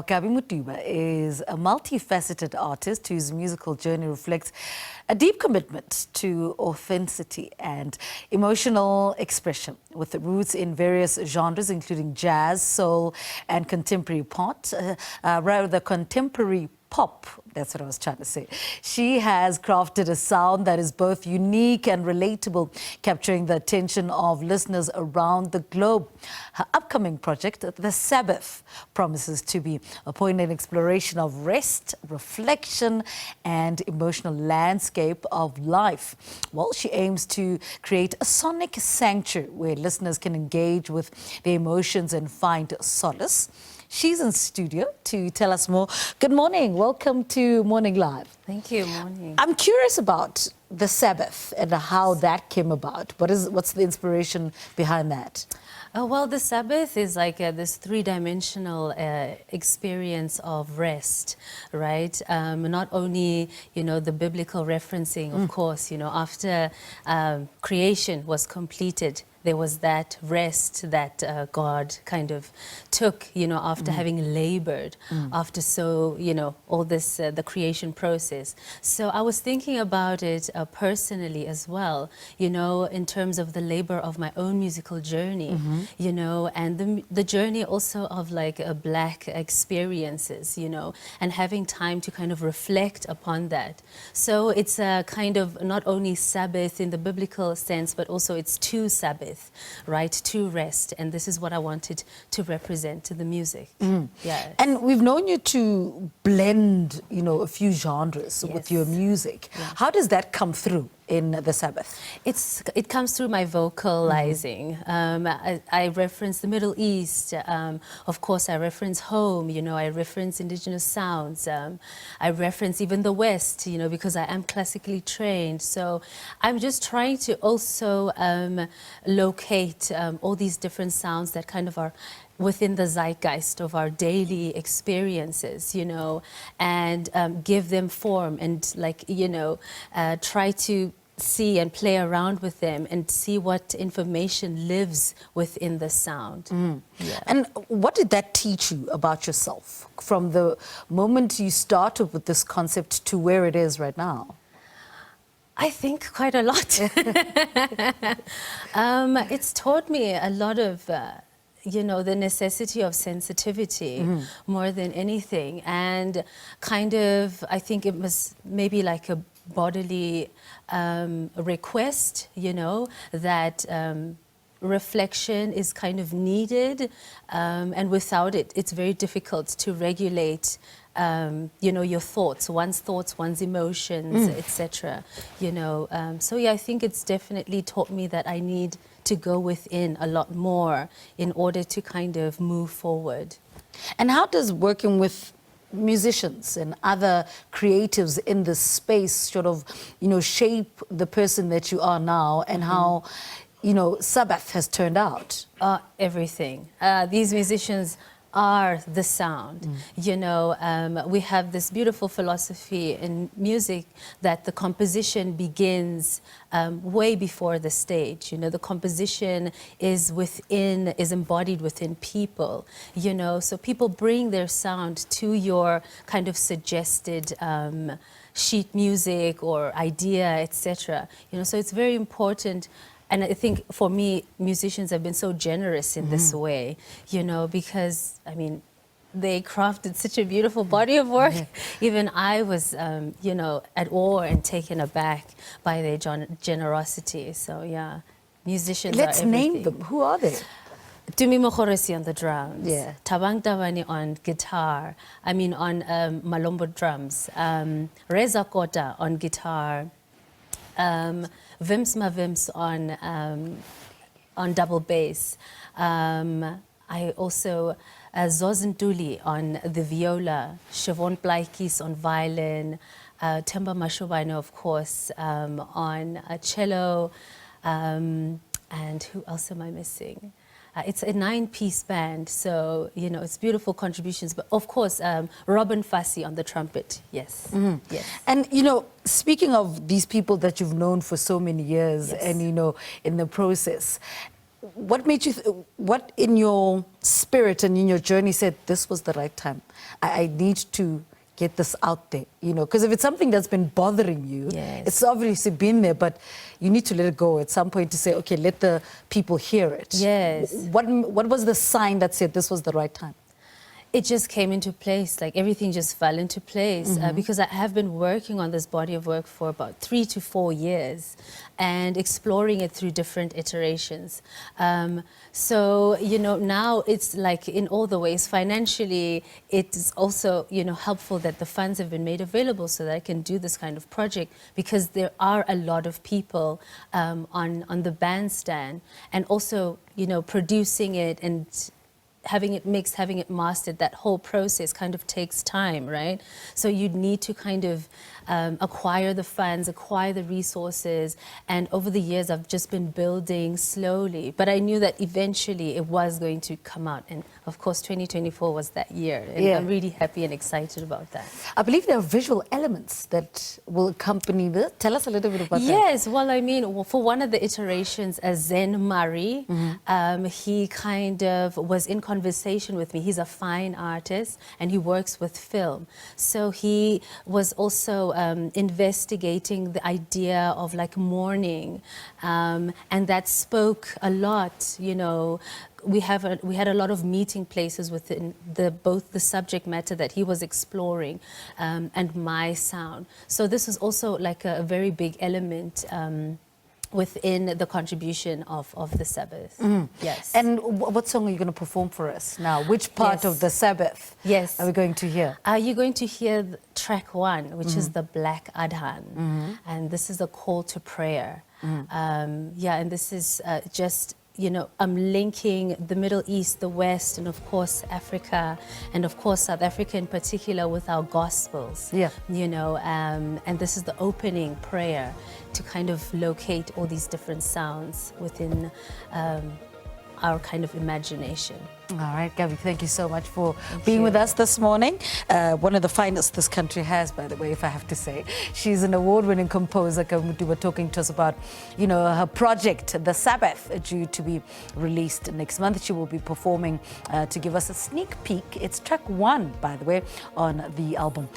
Gabi Motuba is a multifaceted artist whose musical journey reflects a deep commitment to authenticity and emotional expression, with roots in various genres including jazz, soul, and contemporary contemporary pop. That's what I was trying to say. She has crafted a sound that is both unique and relatable, capturing the attention of listeners around the globe. Her upcoming project, The Sabbath, promises to be a poignant exploration of rest, reflection, and emotional landscape of life. Well, she aims to create a sonic sanctuary where listeners can engage with their emotions and find solace. She's in studio to tell us more. Good morning. Welcome to Morning Live. Thank you. Morning. I'm curious about the Sabbath and how that came about. What's the inspiration behind that? Well, the Sabbath is like this three-dimensional experience of rest, right? Not only, the biblical referencing, of course, after creation was completed, there was that rest that God kind of took, after having labored, after all this, the creation process. So I was thinking about it personally as well, in terms of the labor of my own musical journey, and the journey also of like Black experiences, and having time to kind of reflect upon that. So it's a kind of not only Sabbath in the biblical sense, but also it's two Sabbath. Right, to rest, and this is what I wanted to represent to the music. Yes. And we've known you to blend, a few genres with your music. Yeah. How does that come through in the Sabbath? It comes through my vocalizing. I reference the Middle East. Of course, I reference home. I reference indigenous sounds. I reference even the West. Because I am classically trained. So I'm just trying to also locate all these different sounds that kind of are within the zeitgeist of our daily experiences, and give them form and try to see and play around with them and see what information lives within the sound. Yeah. And what did that teach you about yourself from the moment you started with this concept to where it is right now? I think quite a lot. It's taught me a lot of the necessity of sensitivity more than anything, and kind of, I think it was maybe like a bodily request, that reflection is kind of needed, and without it, it's very difficult to regulate your thoughts, one's emotions, etc. So yeah, I think it's definitely taught me that I need to go within a lot more in order to kind of move forward. And how does working with musicians and other creatives in this space sort of, shape the person that you are now, and how, Sabbath has turned out? Everything. These musicians are the sound. We have this beautiful philosophy in music that the composition begins way before the stage. The composition is embodied within people. So people bring their sound to your kind of suggested sheet music or idea, etc. So it's very important. And I think for me, musicians have been so generous in this way, because, they crafted such a beautiful body of work. Even I was, at awe and taken aback by their generosity. So, yeah, musicians Let's are everything. name them. Who are they? Tumi Mokhoresi on the drums. Yeah. Tabang Tabani on guitar. on malombo drums. Reza Kota on guitar. Vims Mavims on double bass. I also Zozinduli on the viola, Siobhan Blaikis on violin, Themba Mashobane, of course, on cello, and who else am I missing? It's a 9-piece band, so, it's beautiful contributions. But, of course, Robin Fassi on the trumpet, yes. Yes. And, speaking of these people that you've known for so many years, and, in the process, what made you, what in your spirit and in your journey said this was the right time? I need to get this out there, you know, because if it's something that's been bothering you, Yes. it's obviously been there, but you need to let it go at some point to say, okay, let the people hear it. Yes. What was the sign that said this was the right time? It just came into place, like everything just fell into place because I have been working on this body of work for about 3 to 4 years and exploring it through different iterations. So, you know, now it's like in all the ways, financially, it's also, you know, helpful that the funds have been made available so that I can do this kind of project because there are a lot of people on the bandstand and also, you know, producing it and having it mixed, having it mastered, that whole process kind of takes time, right? So you need to kind of acquire the funds, acquire the resources. And over the years, I've just been building slowly. But I knew that eventually it was going to come out. And of course, 2024 was that year. And Yeah. I'm really happy and excited about that. I believe there are visual elements that will accompany this. Tell us a little bit about that. Yes, well, I mean, for one of the iterations, Zen Murray, he kind of was in conversation with me. He's a fine artist and he works with film. So he was also investigating the idea of like mourning, and that spoke a lot, you know. We had a lot of meeting places within both the subject matter that he was exploring and my sound. So this was also like a very big element within the contribution of the Sabbath. Yes. And what song are you going to perform for us now? Which part Yes. of the Sabbath Yes. are we going to hear? You're going to hear track 1, which is the Black Adan. And this is a call to prayer. Yeah, and this is just, you know, I'm linking the Middle East, the West, and of course Africa, and of course South Africa in particular with our Gospels. Yeah. You know, and this is the opening prayer to kind of locate all these different sounds within our kind of imagination. All right, Gabi, thank you so much for being with us this morning. One of the finest this country has, by the way, if I have to say. She's an award-winning composer, Gabi Motuba, talking to us about, you know, her project, The Sabbath, due to be released next month. She will be performing to give us a sneak peek. It's track 1, by the way, on the album.